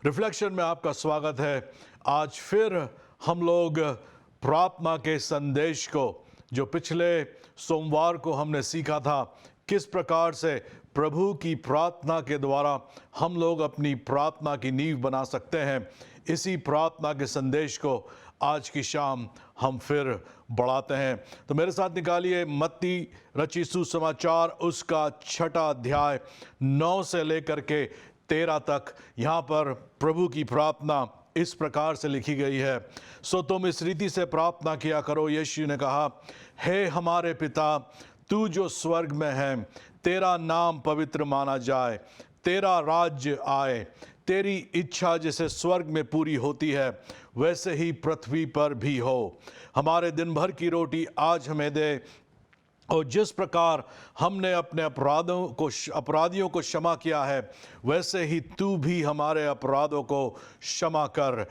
Reflection में आपका स्वागत है। आज फिर हम लोग प्रार्थना के संदेश को, जो पिछले सोमवार को हमने सीखा था, किस प्रकार से प्रभु की प्रार्थना के द्वारा हम लोग अपनी प्रार्थना की नींव बना सकते हैं, इसी प्रार्थना के संदेश को आज की शाम हम फिर बढ़ाते हैं। तो मेरे साथ निकालिए मत्ती रचित सुसमाचार उसका 6 अध्याय 9 से लेकर के 13 तक। यहाँ पर प्रभु की प्रार्थना इस प्रकार से लिखी गई है। सो तुम इस रीति से प्रार्थना किया करो, यीशु ने कहा, हे हमारे पिता, तू जो स्वर्ग में है, तेरा नाम पवित्र माना जाए, तेरा राज्य आए, तेरी इच्छा जैसे स्वर्ग में पूरी होती है वैसे ही पृथ्वी पर भी हो। हमारे दिन भर की रोटी आज हमें दे, और जिस प्रकार हमने अपने अपराधियों को क्षमा किया है, वैसे ही तू भी हमारे अपराधों को क्षमा कर,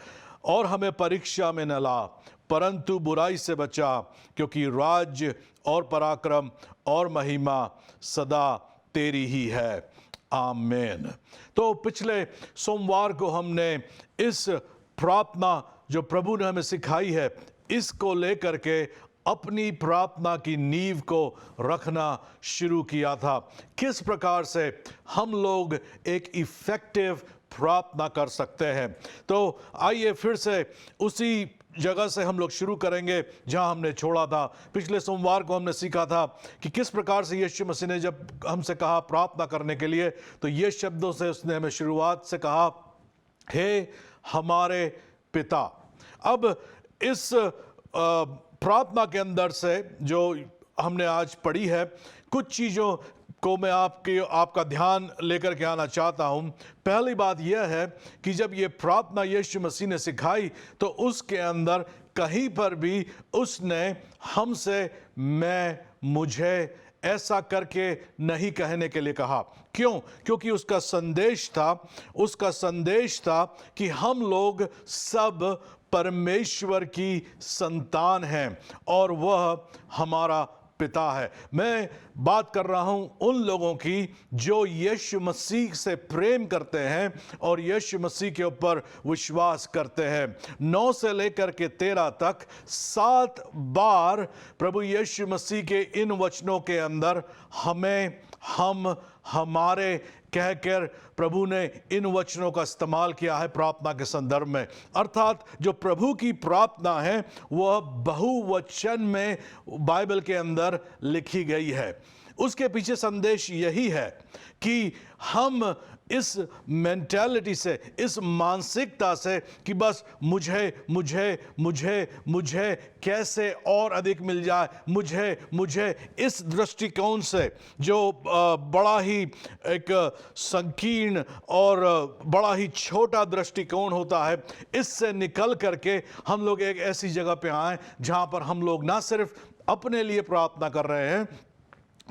और हमें परीक्षा में न ला, परंतु बुराई से बचा, क्योंकि राज्य और पराक्रम और महिमा सदा तेरी ही है। आमीन। तो पिछले सोमवार को हमने इस प्रार्थना जो प्रभु ने हमें सिखाई है, इसको लेकर के अपनी प्रार्थना की नींव को रखना शुरू किया था। किस प्रकार से हम लोग एक इफेक्टिव प्रार्थना कर सकते हैं। तो आइए फिर से उसी जगह से हम लोग शुरू करेंगे जहां हमने छोड़ा था। पिछले सोमवार को हमने सीखा था कि किस प्रकार से यीशु मसीह ने जब हमसे कहा प्रार्थना करने के लिए, तो ये शब्दों से उसने हमें शुरुआत से कहा, हे हमारे पिता। अब इस प्रार्थना के अंदर से जो हमने आज पढ़ी है, कुछ चीज़ों को मैं आपका ध्यान लेकर के आना चाहता हूं। पहली बात यह है कि जब ये प्रार्थना यीशु मसीह ने सिखाई, तो उसके अंदर कहीं पर भी उसने हमसे मैं, मुझे ऐसा करके नहीं कहने के लिए कहा। क्यों? क्योंकि उसका संदेश था कि हम लोग सब परमेश्वर की संतान हैं और वह हमारा पिता है। मैं बात कर रहा हूं उन लोगों की जो यीशु मसीह से प्रेम करते हैं और यीशु मसीह के ऊपर विश्वास करते हैं। 9 से लेकर के 13 तक 7 बार प्रभु यीशु मसीह के इन वचनों के अंदर हमें, हम, हमारे कहकर प्रभु ने इन वचनों का इस्तेमाल किया है प्रार्थना के संदर्भ में। अर्थात जो प्रभु की प्रार्थना है वह बहुवचन में बाइबल के अंदर लिखी गई है। उसके पीछे संदेश यही है कि हम इस मेंटालिटी से, इस मानसिकता से कि बस मुझे मुझे मुझे मुझे कैसे और अधिक मिल जाए, मुझे मुझे इस दृष्टिकोण से, जो बड़ा ही एक संकीर्ण और बड़ा ही छोटा दृष्टिकोण होता है, इससे निकल करके हम लोग एक ऐसी जगह पे आए जहां पर हम लोग ना सिर्फ अपने लिए प्रार्थना कर रहे हैं,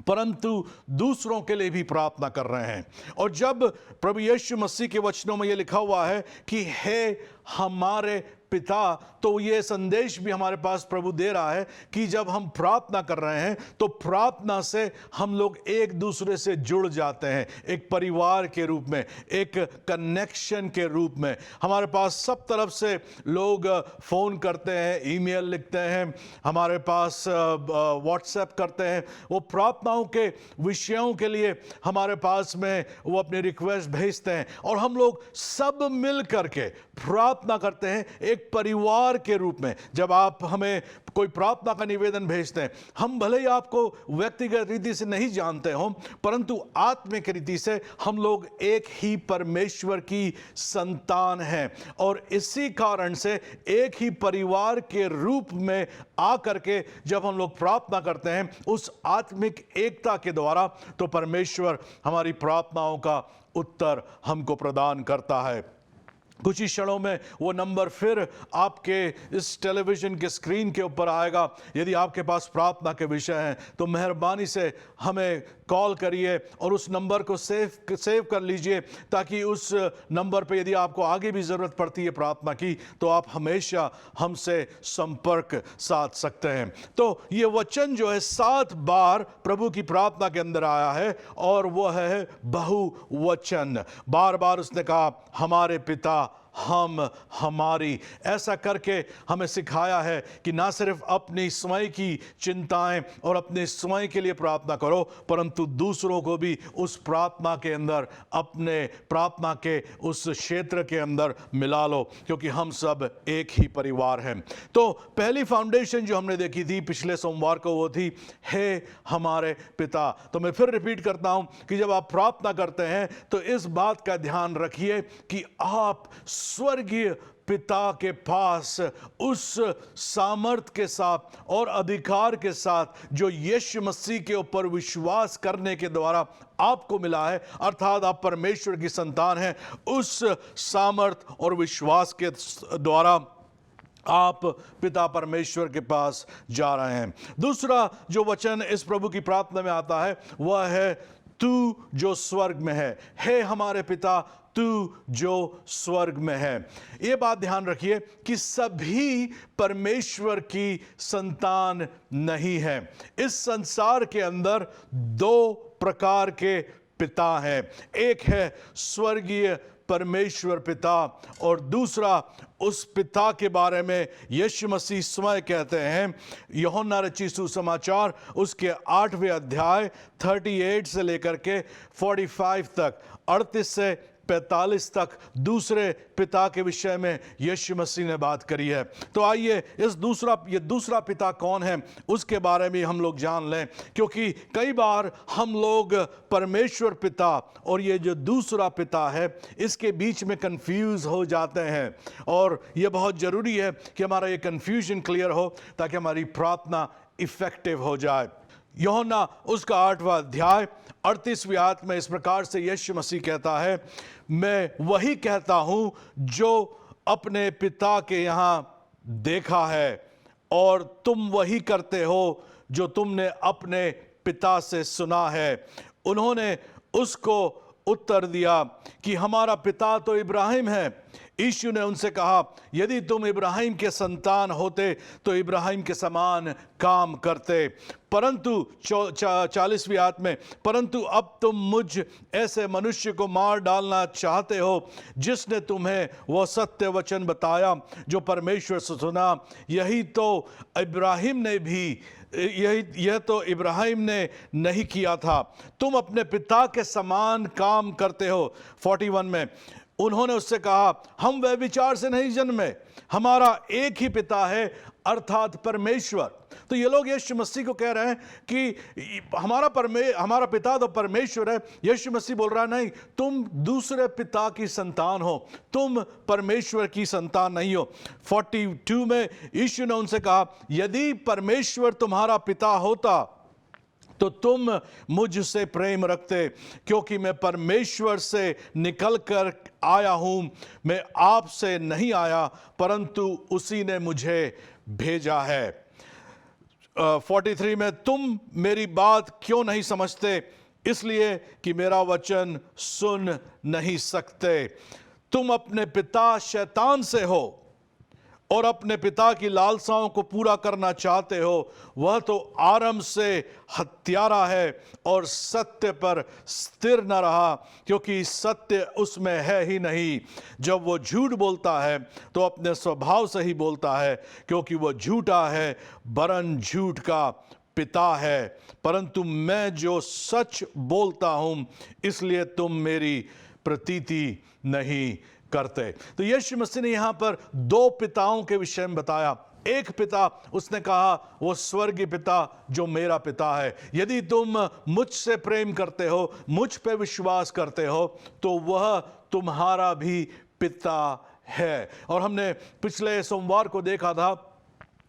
परंतु दूसरों के लिए भी प्रार्थना कर रहे हैं। और जब प्रभु यीशु मसीह के वचनों में यह लिखा हुआ है कि हे हमारे पिता, तो ये संदेश भी हमारे पास प्रभु दे रहा है कि जब हम प्रार्थना कर रहे हैं तो प्रार्थना से हम लोग एक दूसरे से जुड़ जाते हैं, एक परिवार के रूप में, एक कनेक्शन के रूप में। हमारे पास सब तरफ से लोग फ़ोन करते हैं, ईमेल लिखते हैं, हमारे पास व्हाट्सएप करते हैं, वो प्रार्थनाओं के विषयों के लिए हमारे पास में वो अपनी रिक्वेस्ट भेजते हैं, और हम लोग सब मिल करके प्रार्थना करते हैं एक परिवार के रूप में। जब आप हमें कोई प्रार्थना का निवेदन भेजते हैं, हम भले ही आपको व्यक्तिगत रीति से नहीं जानते हों, परंतु आत्मिक रीति से हम लोग एक ही परमेश्वर की संतान हैं, और इसी कारण से एक ही परिवार के रूप में आकर के जब हम लोग प्रार्थना करते हैं उस आत्मिक एकता के द्वारा, तो परमेश्वर हमारी प्रार्थनाओं का उत्तर हमको प्रदान करता है। कुछ ही क्षणों में वो नंबर फिर आपके इस टेलीविज़न के स्क्रीन के ऊपर आएगा। यदि आपके पास प्रार्थना के विषय हैं तो मेहरबानी से हमें कॉल करिए और उस नंबर को सेव कर लीजिए, ताकि उस नंबर पे यदि आपको आगे भी ज़रूरत पड़ती है प्रार्थना की तो आप हमेशा हमसे संपर्क साध सकते हैं। तो ये वचन जो है 7 बार प्रभु की प्रार्थना के अंदर आया है और वह है बहुवचन। बार बार उसने कहा हमारे पिता, हम, हमारी। ऐसा करके हमें सिखाया है कि ना सिर्फ अपनी स्वयं की चिंताएं और अपने स्वयं के लिए प्रार्थना करो, परंतु दूसरों को भी उस प्रार्थना के अंदर, अपने प्रार्थना के उस क्षेत्र के अंदर मिला लो, क्योंकि हम सब एक ही परिवार हैं। तो पहली फाउंडेशन जो हमने देखी थी पिछले सोमवार को वो थी हे हमारे पिता। तो मैं फिर रिपीट करता हूं कि जब आप प्रार्थना करते हैं तो इस बात का ध्यान रखिए कि आप स्वर्गीय पिता के पास उस सामर्थ के साथ और अधिकार के साथ जो यीशु मसीह के ऊपर विश्वास करने के द्वारा आपको मिला है, अर्थात आप परमेश्वर की संतान हैं, उस सामर्थ और विश्वास के द्वारा आप पिता परमेश्वर के पास जा रहे हैं। दूसरा जो वचन इस प्रभु की प्रार्थना में आता है वह है तू जो स्वर्ग में है। हे हमारे पिता, तू जो स्वर्ग में है। ये बात ध्यान रखिए कि सभी परमेश्वर की संतान नहीं है। इस संसार के अंदर 2 प्रकार के पिता हैं। एक है स्वर्गीय परमेश्वर पिता और दूसरा, उस पिता के बारे में यीशु मसीह स्वयं कहते हैं, यूहन्ना रचित सुसमाचार उसके 8वें अध्याय 38 से लेकर के 45 तक, 38 से 45 तक दूसरे पिता के विषय में यीशु मसीह ने बात करी है। तो आइए ये दूसरा पिता कौन है उसके बारे में हम लोग जान लें, क्योंकि कई बार हम लोग परमेश्वर पिता और ये जो दूसरा पिता है इसके बीच में कंफ्यूज हो जाते हैं, और ये बहुत ज़रूरी है कि हमारा ये कंफ्यूजन क्लियर हो ताकि हमारी प्रार्थना इफेक्टिव हो जाए। यूहन्ना उसका 8वां अध्याय 38वीं आयत में इस प्रकार से यीशु मसीह कहता है, मैं वही कहता हूं जो अपने पिता के यहां देखा है और तुम वही करते हो जो तुमने अपने पिता से सुना है। उन्होंने उसको उत्तर दिया कि हमारा पिता तो इब्राहिम है। यीशु ने उनसे कहा, यदि तुम इब्राहिम के संतान होते तो इब्राहिम के समान काम करते, परंतु 40वीं आयत में, परंतु अब तुम मुझ ऐसे मनुष्य को मार डालना चाहते हो जिसने तुम्हें वह सत्य वचन बताया जो परमेश्वर से सुना। यह तो इब्राहिम ने नहीं किया था। तुम अपने पिता के समान काम करते हो। 41 में उन्होंने उससे कहा, हम व्यभिचार से नहीं जन्मे, हमारा एक ही पिता है अर्थात परमेश्वर। तो ये लोग यीशु मसीह को कह रहे हैं कि हमारा पिता तो परमेश्वर है। यीशु मसीह बोल रहा है, नहीं, तुम दूसरे पिता की संतान हो, तुम परमेश्वर की संतान नहीं हो। 42 में यीशु ने उनसे कहा, यदि परमेश्वर तुम्हारा पिता होता तो तुम मुझसे प्रेम रखते, क्योंकि मैं परमेश्वर से निकल कर आया हूं। मैं आपसे नहीं आया, परंतु उसी ने मुझे भेजा है। 43 में तुम मेरी बात क्यों नहीं समझते? इसलिए कि मेरा वचन सुन नहीं सकते। तुम अपने पिता शैतान से हो और अपने पिता की लालसाओं को पूरा करना चाहते हो। वह तो आरंभ से हत्यारा है और सत्य पर स्थिर न रहा, क्योंकि सत्य उसमें है ही नहीं। जब वो झूठ बोलता है तो अपने स्वभाव से ही बोलता है, क्योंकि वो झूठा है, वरन झूठ का पिता है। परंतु मैं जो सच बोलता हूं, इसलिए तुम मेरी प्रतीति नहीं करते। तो यीशु मसीह ने यहां पर 2 पिताओं के विषय में बताया। एक पिता, उसने कहा, वो स्वर्गीय पिता जो मेरा पिता है। यदि तुम मुझसे प्रेम करते हो, मुझ पे विश्वास करते हो, तो वह तुम्हारा भी पिता है। और हमने पिछले सोमवार को देखा था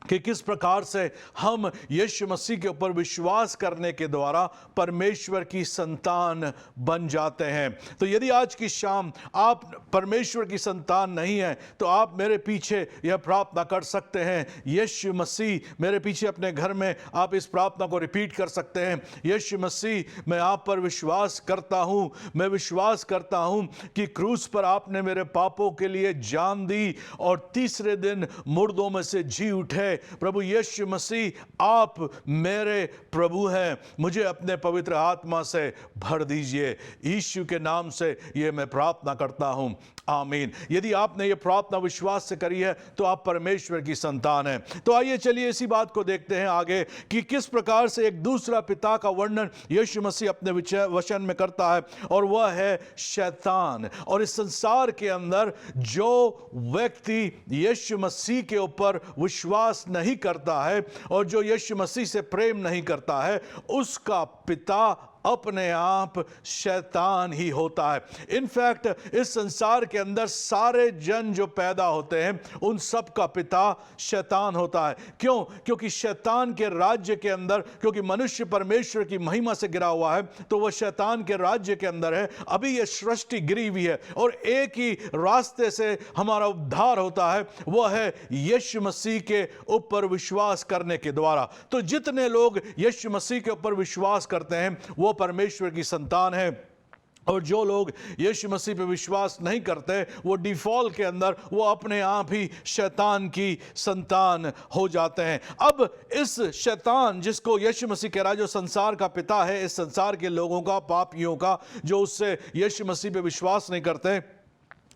कि किस प्रकार से हम यीशु मसीह के ऊपर विश्वास करने के द्वारा परमेश्वर की संतान बन जाते हैं। तो यदि आज की शाम आप परमेश्वर की संतान नहीं हैं तो आप मेरे पीछे यह प्रार्थना कर सकते हैं, यीशु मसीह मेरे पीछे अपने घर में आप इस प्रार्थना को रिपीट कर सकते हैं, यीशु मसीह मैं आप पर विश्वास करता हूँ, मैं विश्वास करता हूँ कि क्रूस पर आपने मेरे पापों के लिए जान दी और तीसरे दिन मुर्दों में से जी उठे। प्रभु यीशु मसीह आप मेरे प्रभु हैं, मुझे अपने पवित्र आत्मा से भर दीजिए। यीशु के नाम से ये मैं प्रार्थना करता हूं, आमीन। यदि आपने ये प्रार्थना विश्वास से करी है तो आप परमेश्वर की संतान हैं। तो आइए चलिए इसी बात को देखते हैं आगे कि किस प्रकार से एक दूसरा पिता का वर्णन यीशु मसीह अपने वचन में करता है, और वह है शैतान। और इस संसार के अंदर जो व्यक्ति यीशु मसीह के ऊपर विश्वास नहीं करता है और जो यीशु मसीह से प्रेम नहीं करता है, उसका पिता अपने आप शैतान ही होता है। इनफैक्ट इस संसार के अंदर सारे जन जो पैदा होते हैं उन सब का पिता शैतान होता है। क्यों? क्योंकि शैतान के राज्य के अंदर, क्योंकि मनुष्य परमेश्वर की महिमा से गिरा हुआ है तो वह शैतान के राज्य के अंदर है। अभी यह सृष्टि गिरी हुई है और एक ही रास्ते से हमारा उद्धार होता है, वह है यीशु मसीह के ऊपर विश्वास करने के द्वारा। तो जितने लोग यीशु मसीह के ऊपर विश्वास करते हैं वो परमेश्वर की संतान है, और जो लोग यीशु मसीह पे विश्वास नहीं करते वो डिफॉल्ट के अंदर वो अपने आप ही शैतान की संतान हो जाते हैं। अब इस शैतान जिसको यीशु मसीह कह रहा है, जो संसार का पिता है, इस संसार के लोगों का, पापियों का, जो उससे यीशु मसीह पे विश्वास नहीं करते,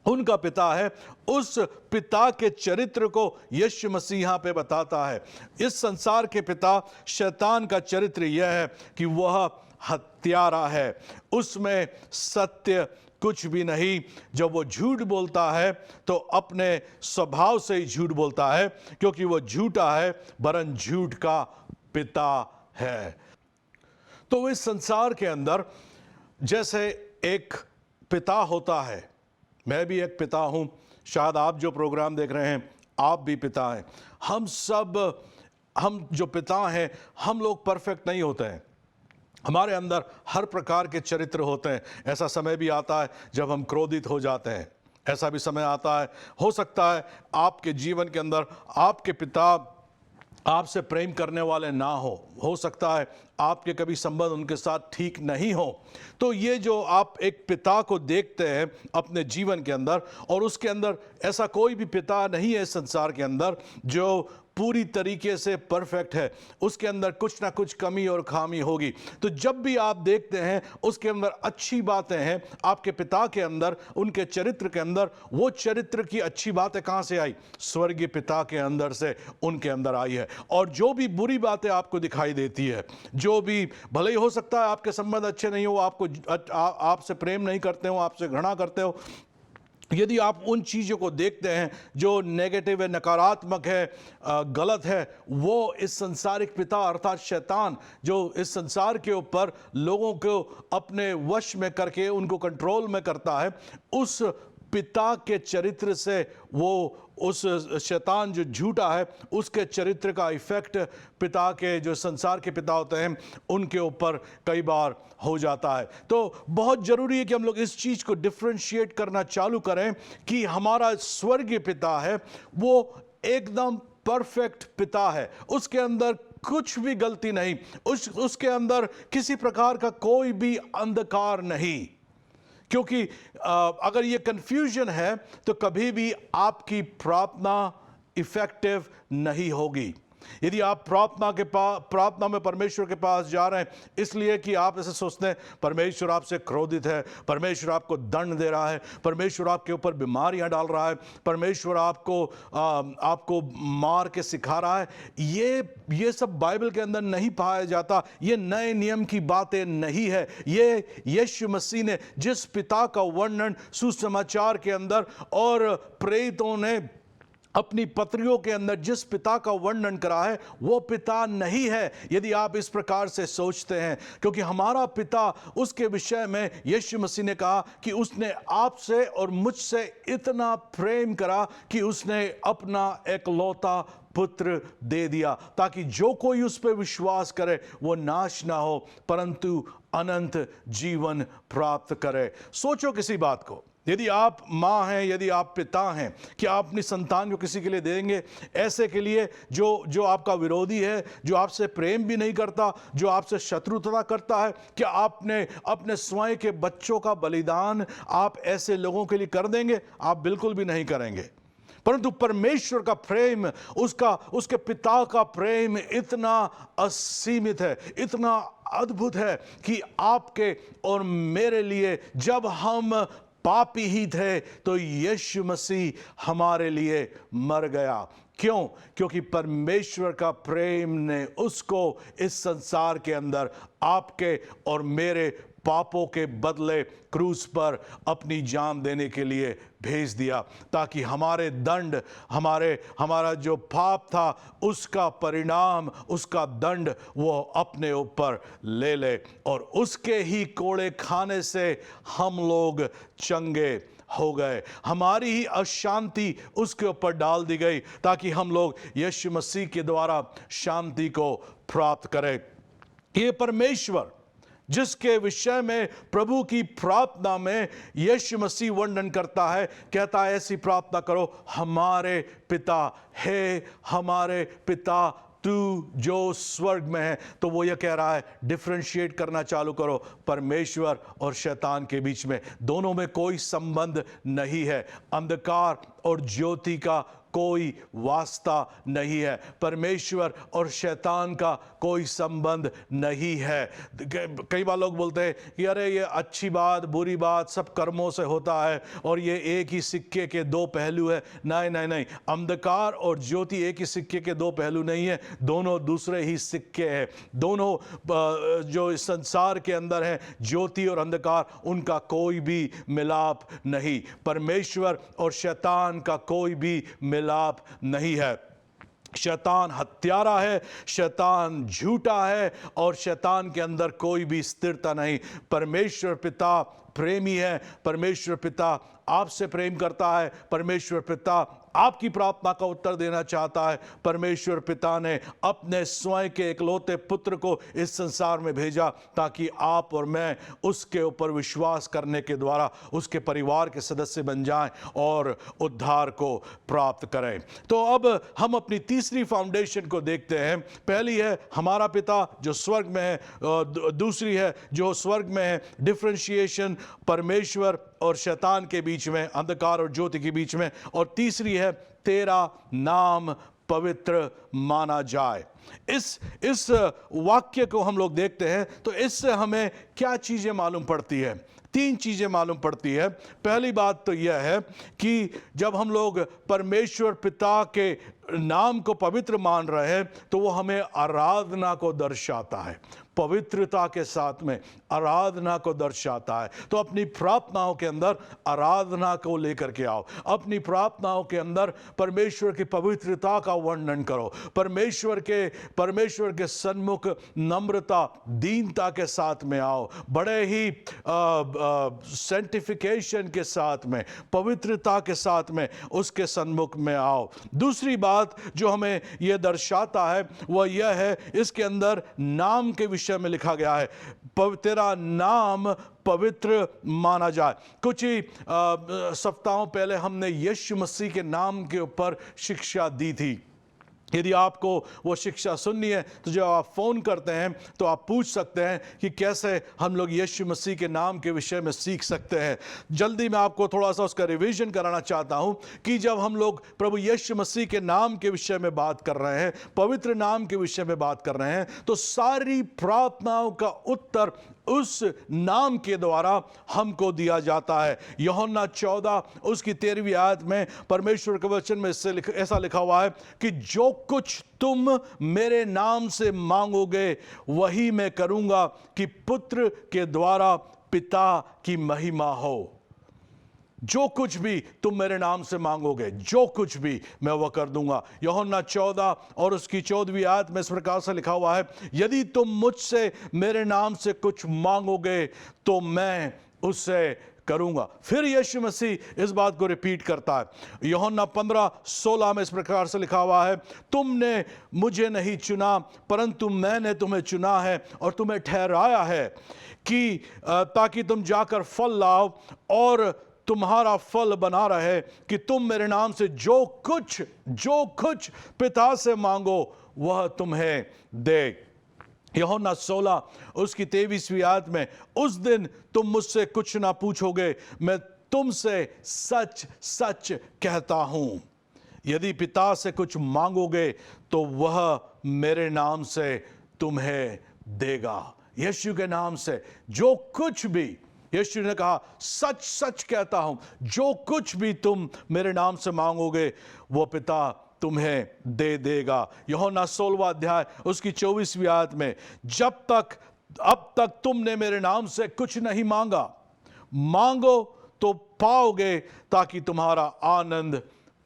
उनका पिता है। उस पिता के चरित्र को यीशु मसीह यहाँ पे बताता है। इस संसार के पिता शैतान का चरित्र यह है कि वह हत्यारा है, उसमें सत्य कुछ भी नहीं। जब वो झूठ बोलता है तो अपने स्वभाव से ही झूठ बोलता है, क्योंकि वो झूठा है वरन झूठ का पिता है। तो इस संसार के अंदर जैसे एक पिता होता है, मैं भी एक पिता हूं, शायद आप जो प्रोग्राम देख रहे हैं आप भी पिता हैं। हम जो पिता हैं, हम लोग परफेक्ट नहीं होते हैं, हमारे अंदर हर प्रकार के चरित्र होते हैं। ऐसा समय भी आता है जब हम क्रोधित हो जाते हैं, ऐसा भी समय आता है, हो सकता है आपके जीवन के अंदर आपके पिता आपसे प्रेम करने वाले ना हो सकता है आपके कभी संबंध उनके साथ ठीक नहीं हो। तो ये जो आप एक पिता को देखते हैं अपने जीवन के अंदर, और उसके अंदर ऐसा कोई भी पिता नहीं है इस संसार के अंदर जो पूरी तरीके से परफेक्ट है, उसके अंदर कुछ ना कुछ कमी और खामी होगी। तो जब भी आप देखते हैं उसके अंदर अच्छी बातें हैं आपके पिता के अंदर, उनके चरित्र के अंदर, वो चरित्र की अच्छी बातें कहाँ से आई? स्वर्गीय पिता के अंदर से उनके अंदर आई है। और जो भी बुरी बातें आपको दिखाई देती है, जो भी भले ही हो सकता है आपके संबंध अच्छे नहीं हो, आपसे प्रेम नहीं करते हो, आपसे घृणा करते हो, यदि आप उन चीज़ों को देखते हैं जो नेगेटिव है, नकारात्मक है, गलत है, वो इस संसारिक पिता अर्थात शैतान जो इस संसार के ऊपर लोगों को अपने वश में करके उनको कंट्रोल में करता है, उस पिता के चरित्र से वो, उस शैतान जो झूठा है उसके चरित्र का इफेक्ट पिता के, जो संसार के पिता होते हैं, उनके ऊपर कई बार हो जाता है। तो बहुत ज़रूरी है कि हम लोग इस चीज़ को डिफ्रेंशिएट करना चालू करें कि हमारा स्वर्गीय पिता है वो एकदम परफेक्ट पिता है, उसके अंदर कुछ भी गलती नहीं, उसके अंदर किसी प्रकार का कोई भी अंधकार नहीं। क्योंकि अगर ये कंफ्यूजन है तो कभी भी आपकी प्रार्थना इफेक्टिव नहीं होगी। यदि आप प्रार्थना में परमेश्वर के पास जा रहे हैं इसलिए कि आप ऐसे सोचते हैं परमेश्वर आपसे क्रोधित है, परमेश्वर आपको दंड दे रहा है, परमेश्वर आपके ऊपर बीमारियां डाल रहा है, परमेश्वर आपको मार के सिखा रहा है, ये सब बाइबल के अंदर नहीं पाया जाता। ये नए नियम की बातें नहीं है। ये यीशु मसीह ने जिस पिता का वर्णन सुसमाचार के अंदर और प्रेरितों ने अपनी पत्रियों के अंदर जिस पिता का वर्णन करा है वो पिता नहीं है, यदि आप इस प्रकार से सोचते हैं। क्योंकि हमारा पिता, उसके विषय में यीशु मसीह ने कहा कि उसने आपसे और मुझसे इतना प्रेम करा कि उसने अपना एकलौता पुत्र दे दिया, ताकि जो कोई उस पर विश्वास करे वो नाश ना हो परंतु अनंत जीवन प्राप्त करे। सोचो किसी बात को, यदि आप माँ हैं, यदि आप पिता हैं, क्या आप अपनी संतान को किसी के लिए देंगे? ऐसे के लिए जो आपका विरोधी है, जो आपसे प्रेम भी नहीं करता, जो आपसे शत्रुता करता है, क्या आपने अपने स्वयं के बच्चों का बलिदान आप ऐसे लोगों के लिए कर देंगे? आप बिल्कुल भी नहीं करेंगे। परंतु परमेश्वर का प्रेम, उसके पिता का प्रेम इतना असीमित है, इतना अद्भुत है कि आपके और मेरे लिए जब हम पापी ही थे तो यीशु मसीह हमारे लिए मर गया। क्यों? क्योंकि परमेश्वर का प्रेम ने उसको इस संसार के अंदर आपके और मेरे पापों के बदले क्रूस पर अपनी जान देने के लिए भेज दिया, ताकि हमारे दंड, हमारा जो पाप था उसका परिणाम, उसका दंड वो अपने ऊपर ले ले और उसके ही कोड़े खाने से हम लोग चंगे हो गए। हमारी ही अशांति उसके ऊपर डाल दी गई ताकि हम लोग यीशु मसीह के द्वारा शांति को प्राप्त करें। ये परमेश्वर जिसके विषय में प्रभु की प्रार्थना में यीशु मसीह वर्णन करता है, कहता है ऐसी प्रार्थना करो, हमारे पिता, हे हमारे पिता तू जो स्वर्ग में है। तो वो ये कह रहा है डिफरेंशिएट करना चालू करो परमेश्वर और शैतान के बीच में। दोनों में कोई संबंध नहीं है, अंधकार और ज्योति का कोई वास्ता नहीं है, परमेश्वर और शैतान का कोई संबंध नहीं है। कई बार लोग बोलते हैं कि अरे ये अच्छी बात बुरी बात सब कर्मों से होता है और ये एक ही सिक्के के दो पहलू है। नहीं नहीं नहीं, अंधकार और ज्योति एक ही सिक्के के दो पहलू नहीं है, दोनों दूसरे ही सिक्के हैं। दोनों जो इस संसार के अंदर है, ज्योति और अंधकार, उनका कोई भी मिलाप नहीं। परमेश्वर और शैतान का कोई भी मिलाप नहीं है। शैतान हत्यारा है, शैतान झूठा है और शैतान के अंदर कोई भी स्थिरता नहीं। परमेश्वर पिता प्रेमी है, परमेश्वर पिता आपसे प्रेम करता है, परमेश्वर पिता आपकी प्रार्थना का उत्तर देना चाहता है। परमेश्वर पिता ने अपने स्वयं के इकलौते पुत्र को इस संसार में भेजा ताकि आप और मैं उसके ऊपर विश्वास करने के द्वारा उसके परिवार के सदस्य बन जाएं और उद्धार को प्राप्त करें। तो अब हम अपनी तीसरी फाउंडेशन को देखते हैं। पहली है हमारा पिता जो स्वर्ग में है, दूसरी है जो स्वर्ग में है, डिफरेंशिएशन परमेश्वर और शैतान के बीच में, अंधकार और ज्योति के बीच में, और तीसरी है तेरा नाम पवित्र माना जाए। इस वाक्य को हम लोग देखते हैं तो इससे हमें क्या चीजें मालूम पड़ती है? तीन चीजें मालूम पड़ती है। पहली बात तो यह है कि जब हम लोग परमेश्वर पिता के नाम को पवित्र मान रहे हैं तो वो हमें आराधना को दर्शाता है, पवित्रता के साथ में आराधना को दर्शाता है। तो अपनी प्रार्थनाओं के अंदर आराधना को लेकर के आओ, अपनी प्रार्थनाओं के अंदर परमेश्वर की पवित्रता का वर्णन करो, परमेश्वर के सन्मुख नम्रता दीनता के साथ में आओ, बड़े ही सेंटिफिकेशन के साथ में, पवित्रता के साथ में उसके सन्मुख में आओ। दूसरी बात जो हमें यह दर्शाता है वह यह है, इसके अंदर नाम के विषय में लिखा गया है, तेरा नाम पवित्र माना जाए। कुछ ही सप्ताहों पहले हमने यीशु मसीह के नाम के ऊपर शिक्षा दी थी। यदि आपको वो शिक्षा सुननी है तो जब आप फ़ोन करते हैं तो आप पूछ सकते हैं कि कैसे हम लोग यीशु मसीह के नाम के विषय में सीख सकते हैं। जल्दी मैं आपको थोड़ा सा उसका रिवीजन कराना चाहता हूं कि जब हम लोग प्रभु यीशु मसीह के नाम के विषय में बात कर रहे हैं, पवित्र नाम के विषय में बात कर रहे हैं, तो सारी प्रार्थनाओं का उत्तर उस नाम के द्वारा हमको दिया जाता है। यूहन्ना 14 उसकी 13वीं आयत में परमेश्वर के वचन में ऐसा लिखा हुआ है कि जो कुछ तुम मेरे नाम से मांगोगे वही मैं करूंगा कि पुत्र के द्वारा पिता की महिमा हो। जो कुछ भी तुम मेरे नाम से मांगोगे, जो कुछ भी मैं वह कर दूंगा। यूहन्ना 14 और उसकी 14वीं आयत में इस प्रकार से लिखा हुआ है, यदि तुम मुझसे मेरे नाम से कुछ मांगोगे तो मैं उससे करूंगा। फिर यीशु मसीह इस बात को रिपीट करता है। यूहन्ना 15:16 में इस प्रकार से लिखा हुआ है, तुमने मुझे नहीं चुना परंतु मैंने तुम्हें चुना है और तुम्हें ठहराया है कि ताकि तुम जाकर फल लाओ और तुम्हारा फल बना रहे, कि तुम मेरे नाम से जो कुछ पिता से मांगो वह तुम्हें दे। यूहन्ना 16 उसकी 23वीं आयत में, उस दिन तुम मुझसे कुछ ना पूछोगे, मैं तुमसे सच सच कहता हूं, यदि पिता से कुछ मांगोगे तो वह मेरे नाम से तुम्हें देगा। यीशु के नाम से जो कुछ भी, यीशु ने कहा सच सच कहता हूं, जो कुछ भी तुम मेरे नाम से मांगोगे वो पिता तुम्हें दे देगा। यूहन्ना 16वां अध्याय उसकी 24वीं आयत में, अब तक तुमने मेरे नाम से कुछ नहीं मांगा, मांगो तो पाओगे ताकि तुम्हारा आनंद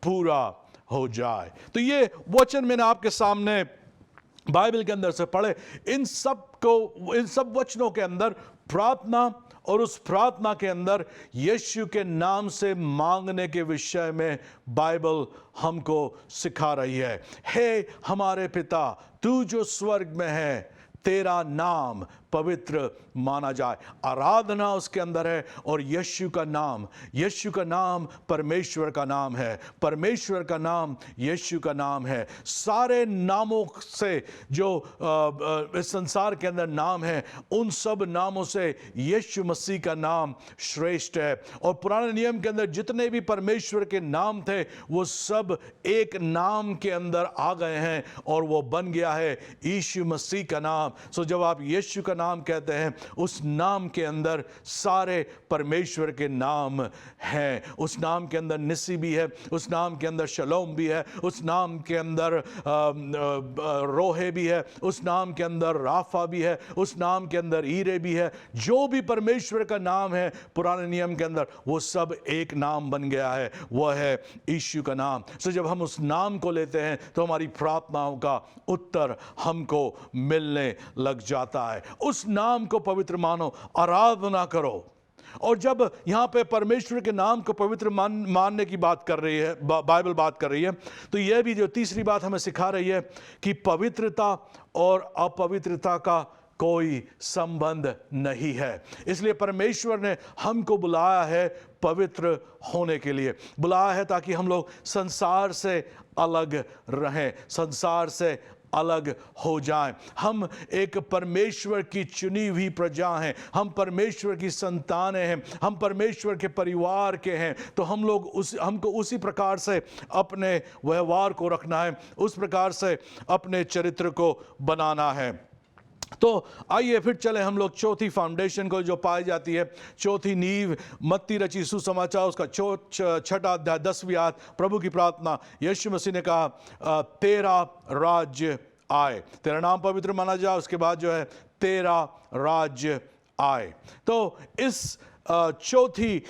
पूरा हो जाए। तो ये वचन मैंने आपके सामने बाइबल के अंदर से पढ़े। इन सब वचनों के अंदर प्रार्थना और उस प्रार्थना के अंदर यीशु के नाम से मांगने के विषय में बाइबल हमको सिखा रही है। हे हमारे पिता, तू जो स्वर्ग में है, तेरा नाम पवित्र माना जाए। आराधना उसके अंदर है। और यीशु का नाम परमेश्वर का नाम है, परमेश्वर का नाम यीशु का नाम है। सारे नामों से जो इस संसार के अंदर नाम है, उन सब नामों से यीशु मसीह का नाम श्रेष्ठ है। और पुराने नियम के अंदर जितने भी परमेश्वर के नाम थे वो सब एक नाम के अंदर आ गए हैं और वो बन गया है यीशु मसीह का नाम। सो जब आप यीशु का नाम कहते हैं, उस नाम के अंदर सारे परमेश्वर के नाम हैं। उस नाम के अंदर निसी भी है, उस नाम के अंदर शलोम भी है, उस नाम के अंदर रोहे भी है, उस नाम के अंदर राफा भी है, उस नाम के अंदर ईरे भी है। जो भी परमेश्वर का नाम है पुराने नियम के अंदर, वो सब एक नाम बन गया है, वह है यीशु का नाम। सो जब हम उस नाम को लेते हैं तो हमारी प्रार्थनाओं का उत्तर हमको मिलने लग जाता है। उस नाम को पवित्र मानो, आराधना करो। और जब यहां पे परमेश्वर के नाम को पवित्र मानने की बात कर रही है, बाइबल बात कर रही है, तो यह भी जो तीसरी बात हमें सिखा रही है कि पवित्रता और अपवित्रता का कोई संबंध नहीं है। इसलिए परमेश्वर ने हमको बुलाया है पवित्र होने के लिए, बुलाया है ताकि हम लोग संसार से अलग रहें, संसार से अलग हो जाएं। हम एक परमेश्वर की चुनी हुई प्रजा हैं, हम परमेश्वर की संतानें हैं, हम परमेश्वर के परिवार के हैं। तो हमको उसी प्रकार से अपने व्यवहार को रखना है, उस प्रकार से अपने चरित्र को बनाना है। तो आइए फिर चले हम लोग चौथी फाउंडेशन को, जो पाई जाती है चौथी नींव, मत्ती रची सुसमाचार उसका 6वां अध्याय 10वीं आयत। प्रभु की प्रार्थना, यीशु मसीह ने कहा तेरा राज्य आए, तेरा नाम पवित्र माना जाए, उसके बाद जो है तेरा राज्य आए। तो इस चौथी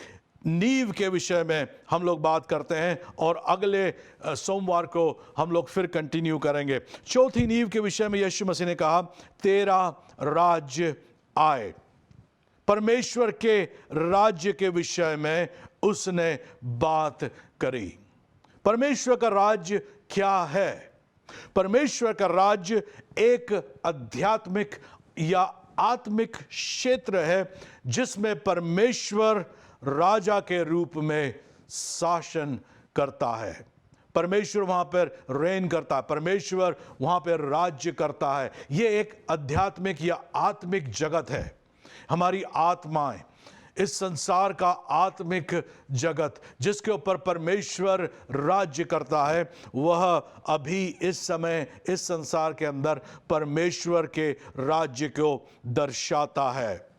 नींव के विषय में हम लोग बात करते हैं और अगले सोमवार को हम लोग फिर कंटिन्यू करेंगे। चौथी नींव के विषय में यीशु मसीह ने कहा तेरा राज्य आए। परमेश्वर के राज्य के विषय में उसने बात करी। परमेश्वर का राज्य क्या है? परमेश्वर का राज्य एक आध्यात्मिक या आत्मिक क्षेत्र है जिसमें परमेश्वर राजा के रूप में शासन करता है। परमेश्वर वहां पर रेन करता है, परमेश्वर वहां पर राज्य करता है। यह एक आध्यात्मिक या आत्मिक जगत है। हमारी आत्माएं, इस संसार का आत्मिक जगत जिसके ऊपर परमेश्वर राज्य करता है, वह अभी इस समय इस संसार के अंदर परमेश्वर के राज्य को दर्शाता है।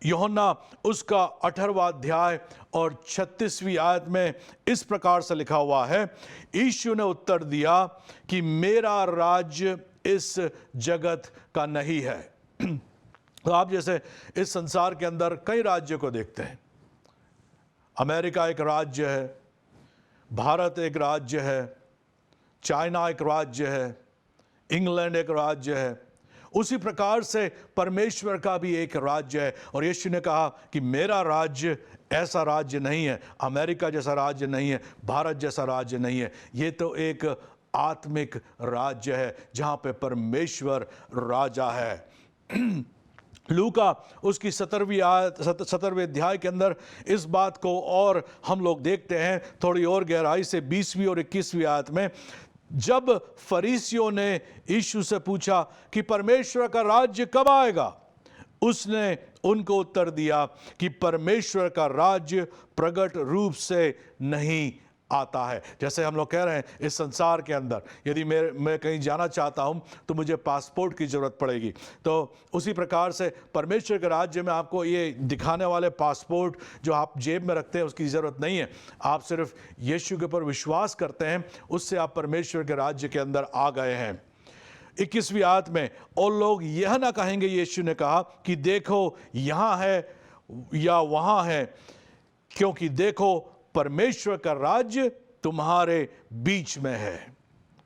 यूहन्ना उसका 18वां अध्याय और 36वीं आयत में इस प्रकार से लिखा हुआ है, यीशु ने उत्तर दिया कि मेरा राज्य इस जगत का नहीं है। तो आप जैसे इस संसार के अंदर कई राज्यों को देखते हैं, अमेरिका एक राज्य है, भारत एक राज्य है, चाइना एक राज्य है, इंग्लैंड एक राज्य है। उसी प्रकार से परमेश्वर का भी एक राज्य है। और यीशु ने कहा कि मेरा राज्य ऐसा राज्य नहीं है, अमेरिका जैसा राज्य नहीं है, भारत जैसा राज्य नहीं है। ये तो एक आत्मिक राज्य है जहाँ पे परमेश्वर राजा है। लूका उसकी 17वें अध्याय के अंदर इस बात को और हम लोग देखते हैं थोड़ी और गहराई से 20वीं और 21वीं आयत में। जब फरीसियों ने यीशु से पूछा कि परमेश्वर का राज्य कब आएगा, उसने उनको उत्तर दिया कि परमेश्वर का राज्य प्रकट रूप से नहीं आता है। जैसे हम लोग कह रहे हैं इस संसार के अंदर यदि मैं कहीं जाना चाहता हूं तो मुझे पासपोर्ट की ज़रूरत पड़ेगी, तो उसी प्रकार से परमेश्वर के राज्य में आपको ये दिखाने वाले पासपोर्ट जो आप जेब में रखते हैं उसकी ज़रूरत नहीं है। आप सिर्फ यीशु के ऊपर विश्वास करते हैं, उससे आप परमेश्वर के राज्य के अंदर आ गए हैं। 21वीं आयत में, और लोग यह ना कहेंगे, यीशु ने कहा, कि देखो यहाँ है या वहाँ है, क्योंकि देखो परमेश्वर का राज्य तुम्हारे बीच में है।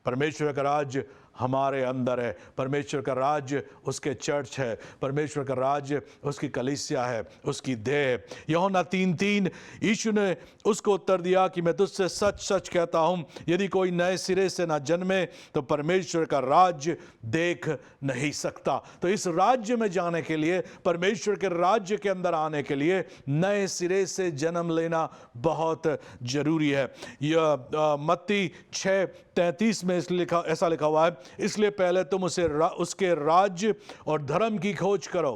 परमेश्वर का राज्य हमारे अंदर है। परमेश्वर का राज्य उसके चर्च है, परमेश्वर का राज्य उसकी कलीसिया है, उसकी देह है। यूहन्ना 3:3 यीशु ने उसको उत्तर दिया कि मैं तुझसे सच सच कहता हूँ, यदि कोई नए सिरे से ना जन्मे तो परमेश्वर का राज्य देख नहीं सकता। तो इस राज्य में जाने के लिए, परमेश्वर के राज्य के अंदर आने के लिए नए सिरे से जन्म लेना बहुत जरूरी है। यह मत्ती 6:33 में ऐसा लिखा हुआ है, इसलिए पहले तुम उसके राज्य और धर्म की खोज करो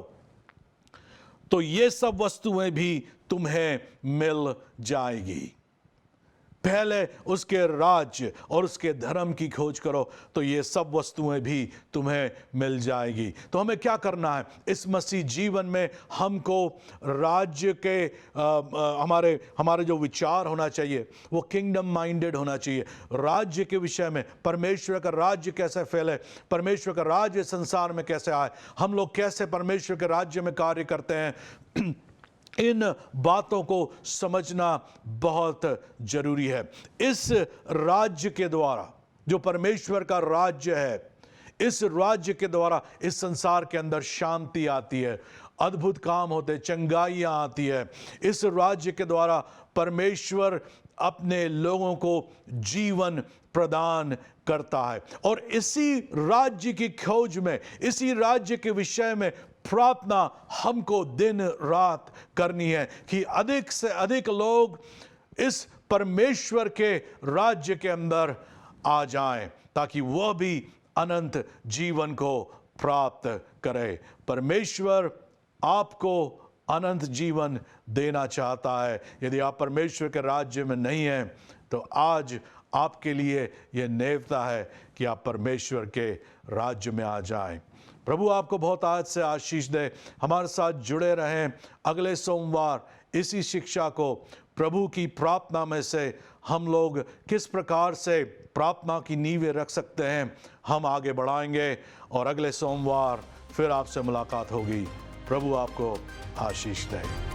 तो ये सब वस्तुएं भी तुम्हें मिल जाएगी। पहले उसके राज्य और उसके धर्म की खोज करो तो ये सब वस्तुएं भी तुम्हें मिल जाएगी। तो हमें क्या करना है इस मसीह जीवन में? हमको राज्य के हमारे जो विचार होना चाहिए वो किंगडम माइंडेड होना चाहिए। राज्य के विषय में, परमेश्वर का राज्य कैसे फैले, परमेश्वर का राज्य संसार में कैसे आए, हम लोग कैसे परमेश्वर के राज्य में कार्य करते हैं, इन बातों को समझना बहुत जरूरी है। इस राज्य के द्वारा, जो परमेश्वर का राज्य है, इस राज्य के द्वारा इस संसार के अंदर शांति आती है, अद्भुत काम होते, चंगाइयाँ आती है। इस राज्य के द्वारा परमेश्वर अपने लोगों को जीवन प्रदान करता है। और इसी राज्य की खोज में, इसी राज्य के विषय में प्रार्थना हमको दिन रात करनी है कि अधिक से अधिक लोग इस परमेश्वर के राज्य के अंदर आ जाएं, ताकि वह भी अनंत जीवन को प्राप्त करे। परमेश्वर आपको अनंत जीवन देना चाहता है। यदि आप परमेश्वर के राज्य में नहीं हैं तो आज आपके लिए यह नेवता है कि आप परमेश्वर के राज्य में आ जाएं। प्रभु आपको बहुत आज से आशीष दे। हमारे साथ जुड़े रहें। अगले सोमवार इसी शिक्षा को, प्रभु की प्रार्थना में से हम लोग किस प्रकार से प्रार्थना की नींवें रख सकते हैं, हम आगे बढ़ाएंगे और अगले सोमवार फिर आपसे मुलाकात होगी। प्रभु आपको आशीष दे।